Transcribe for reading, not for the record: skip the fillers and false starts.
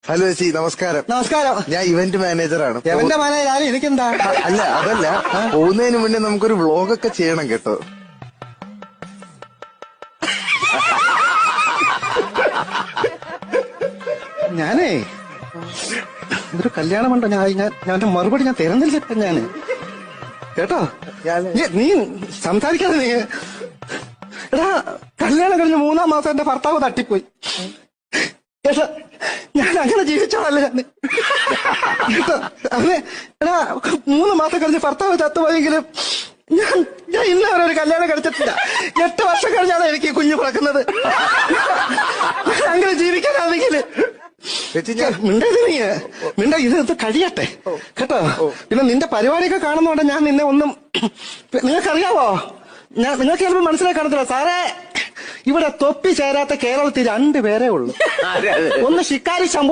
Hello ചേച്ചി, നമസ്കാരം. നമസ്കാരം. ഞാൻ ഇവന്റ് മാനേജറാണ്. ഇവന്റ് മാനേജർ എനിക്കെന്താ? അല്ല, അതല്ല, പോകുന്നതിന് മുന്നേ നമുക്കൊരു വ്ളോഗൊക്കെ ചെയ്യണം കേട്ടോ. ഞാനേ ഇതൊരു കല്യാണമുണ്ടോ? ഞാൻ മറുപടി ഞാൻ തരുന്നില്ല ഇപ്പൊ ഞാന് കേട്ടോ. നീ സംസാരിക്കാതെ നീ എടാ, കല്യാണം കഴിഞ്ഞ് 3-ാം മാസം എന്റെ ഭർത്താവ് തട്ടിപ്പോയി കേട്ടോ. ഞാൻ അങ്ങനെ ജീവിച്ചോളല്ലേ ഞാൻ കേട്ടോ. അവന് എടാ 3 മാസം കഴിഞ്ഞ് ഭർത്താവ് ചത്തുപോയെങ്കിലും ഞാൻ ഇന്ന വരെ ഒരു കല്യാണം കഴിച്ചിട്ടില്ല. 8 വർഷം കഴിഞ്ഞാണ് എനിക്ക് കുഞ്ഞു പിറക്കുന്നത്. അങ്ങനെ ജീവിക്കാനാണെങ്കിൽ മിണ്ട ഇത് കഴിയട്ടെ കേട്ടോ. പിന്നെ നിന്റെ പരിപാടിയൊക്കെ കാണുന്നോണ്ട് ഞാൻ നിന്നെ ഒന്നും നിങ്ങൾക്കറിയാവോ, നിങ്ങൾക്ക് ചിലപ്പോൾ മനസ്സിലാക്കി കാണത്തില്ല സാറേ. ഇവിടെ തൊപ്പി ചേരാത്ത കേരളത്തിൽ 2 പേരേ ഉള്ളൂ. ഒന്ന് ശിക്കാരി ശംഭു